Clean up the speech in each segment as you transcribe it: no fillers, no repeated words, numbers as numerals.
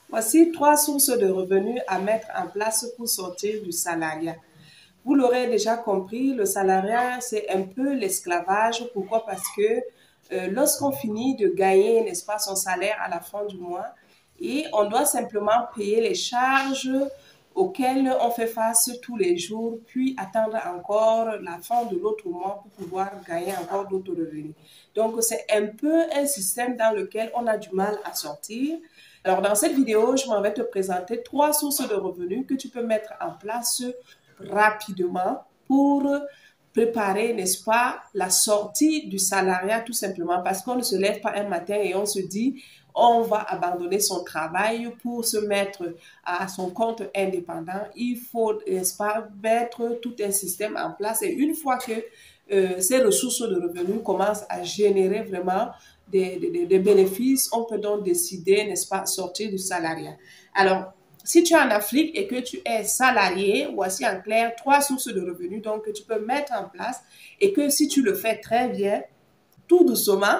Voici trois sources de revenus à mettre en place pour sortir du salariat. Vous l'aurez déjà compris, le salariat, c'est un peu l'esclavage. Pourquoi? Parce que lorsqu'on finit de gagner, n'est-ce pas, son salaire à la fin du mois, et on doit simplement payer les charges auxquelles on fait face tous les jours, puis attendre encore la fin de l'autre mois pour pouvoir gagner encore d'autres revenus. Donc, c'est un peu un système dans lequel on a du mal à sortir. Alors, dans cette vidéo, je m'en vais te présenter trois sources de revenus que tu peux mettre en place rapidement pour préparer, n'est-ce pas, la sortie du salariat tout simplement parce qu'on ne se lève pas un matin et on se dit on va abandonner son travail pour se mettre à son compte indépendant. Il faut, n'est-ce pas, mettre tout un système en place et une fois que ces ressources de revenus commencent à générer vraiment des bénéfices, on peut donc décider, n'est-ce pas, sortir du salariat. Alors, si tu es en Afrique et que tu es salarié, voici en clair trois sources de revenus donc, que tu peux mettre en place et que si tu le fais très bien, tout doucement,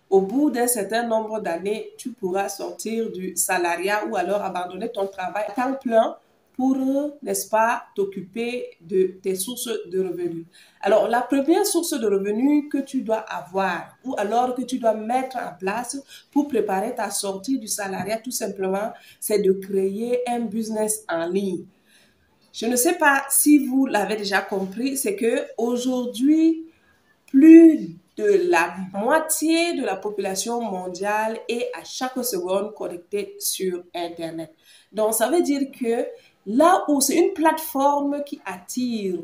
au bout d'un certain nombre d'années, tu pourras sortir du salariat ou alors abandonner ton travail à temps plein pour, n'est-ce pas, t'occuper de tes sources de revenus. Alors, la première source de revenus que tu dois avoir ou alors que tu dois mettre en place pour préparer ta sortie du salariat, tout simplement, c'est de créer un business en ligne. Je ne sais pas si vous l'avez déjà compris, c'est que aujourd'hui, plus de la moitié de la population mondiale est à chaque seconde connectée sur Internet. Donc, ça veut dire que là où c'est une plateforme qui attire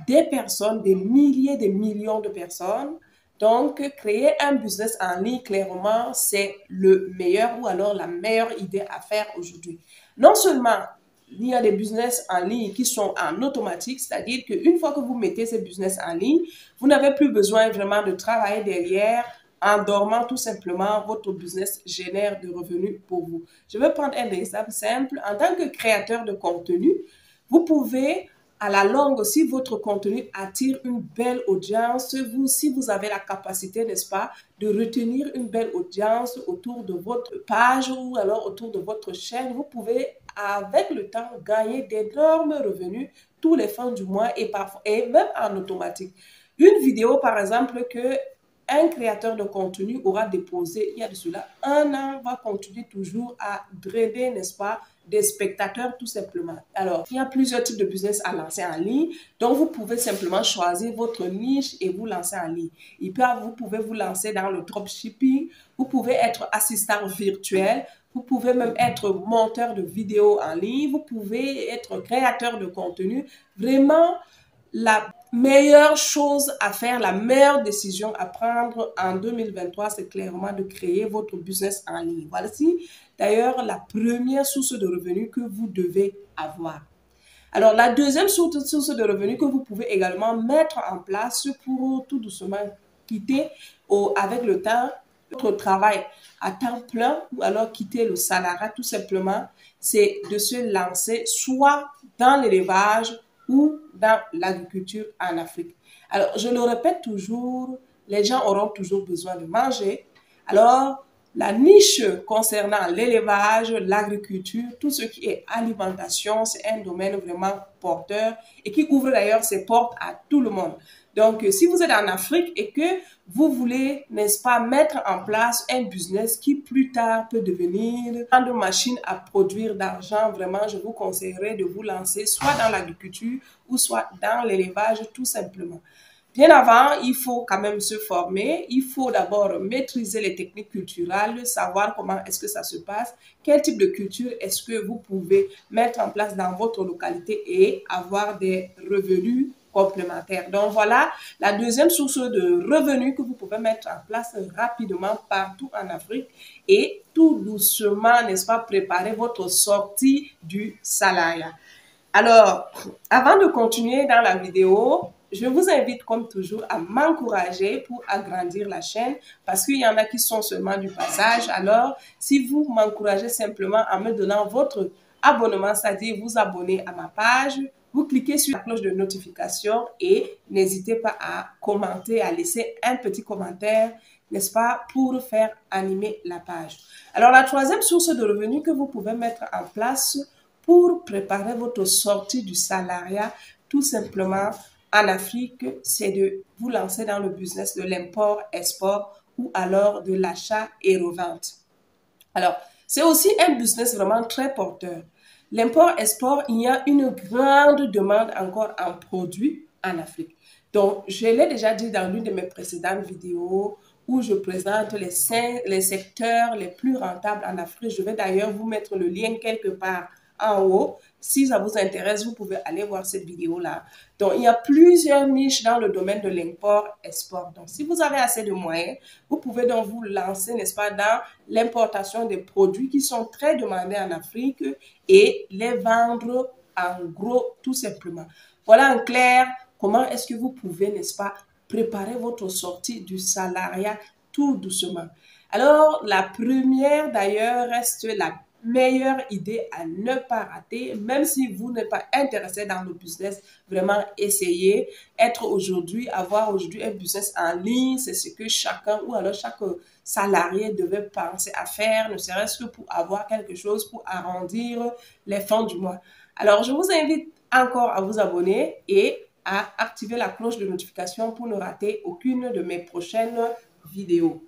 des personnes, des milliers, des millions de personnes, donc créer un business en ligne, clairement, c'est le meilleur ou alors la meilleure idée à faire aujourd'hui. Non seulement il y a des business en ligne qui sont en automatique, c'est-à-dire qu'une fois que vous mettez ces business en ligne, vous n'avez plus besoin vraiment de travailler derrière. En dormant, tout simplement, votre business génère de revenus pour vous. Je vais prendre un exemple simple. En tant que créateur de contenu, vous pouvez, à la longue, si votre contenu attire une belle audience, si vous avez la capacité, n'est-ce pas, de retenir une belle audience autour de votre page ou alors autour de votre chaîne, vous pouvez, avec le temps, gagner d'énormes revenus tous les fins du mois et même en automatique. Une vidéo, par exemple, que un créateur de contenu aura déposé il y a de cela un an, va continuer toujours à drainer, n'est-ce pas, des spectateurs tout simplement. Alors, il y a plusieurs types de business à lancer en ligne, donc vous pouvez simplement choisir votre niche et vous lancer en ligne. Vous pouvez vous lancer dans le dropshipping, vous pouvez être assistant virtuel, vous pouvez même être monteur de vidéos en ligne, vous pouvez être créateur de contenu. Vraiment, la meilleure chose à faire, la meilleure décision à prendre en 2023, c'est clairement de créer votre business en ligne. Voici d'ailleurs la première source de revenus que vous devez avoir. Alors, la deuxième source de revenus que vous pouvez également mettre en place pour tout doucement quitter avec le temps votre travail à temps plein ou alors quitter le salariat tout simplement, c'est de se lancer soit dans l'élevage ou dans l'agriculture en Afrique. Alors, je le répète toujours, les gens auront toujours besoin de manger. Alors, la niche concernant l'élevage, l'agriculture, tout ce qui est alimentation, c'est un domaine vraiment porteur et qui ouvre d'ailleurs ses portes à tout le monde. Donc, si vous êtes en Afrique et que vous voulez, n'est-ce pas, mettre en place un business qui plus tard peut devenir une machine à produire d'argent, vraiment, je vous conseillerais de vous lancer soit dans l'agriculture ou soit dans l'élevage tout simplement. Bien avant, il faut quand même se former. Il faut d'abord maîtriser les techniques culturelles, savoir comment est-ce que ça se passe, quel type de culture est-ce que vous pouvez mettre en place dans votre localité et avoir des revenus complémentaires. Donc voilà la deuxième source de revenus que vous pouvez mettre en place rapidement partout en Afrique et tout doucement, n'est-ce pas, préparer votre sortie du salariat. Alors, avant de continuer dans la vidéo, je vous invite comme toujours à m'encourager pour agrandir la chaîne parce qu'il y en a qui sont seulement du passage. Alors, si vous m'encouragez simplement en me donnant votre abonnement, c'est-à-dire vous abonner à ma page, vous cliquez sur la cloche de notification et n'hésitez pas à commenter, à laisser un petit commentaire. n'est-ce pas, pour faire animer la page. Alors, la troisième source de revenus que vous pouvez mettre en place pour préparer votre sortie du salariat, tout simplement en Afrique, c'est de vous lancer dans le business de l'import-export ou alors de l'achat et revente. Alors, c'est aussi un business vraiment très porteur. L'import-export, il y a une grande demande encore en produits en Afrique. Donc, je l'ai déjà dit dans l'une de mes précédentes vidéos où je présente les secteurs les plus rentables en Afrique. Je vais d'ailleurs vous mettre le lien quelque part en haut. Si ça vous intéresse, vous pouvez aller voir cette vidéo-là. Donc, il y a plusieurs niches dans le domaine de l'import-export. Donc, si vous avez assez de moyens, vous pouvez donc vous lancer, n'est-ce pas, dans l'importation des produits qui sont très demandés en Afrique et les vendre en gros, tout simplement. Voilà en clair comment est-ce que vous pouvez, n'est-ce pas, préparer votre sortie du salariat tout doucement. Alors, la première d'ailleurs reste la meilleure idée à ne pas rater, même si vous n'êtes pas intéressé dans le business, vraiment essayez. Avoir aujourd'hui un business en ligne, c'est ce que chacun ou alors chaque salarié devait penser à faire, ne serait-ce que pour avoir quelque chose pour arrondir les fins du mois. Alors, je vous invite encore à vous abonner et à activer la cloche de notification pour ne rater aucune de mes prochaines vidéos.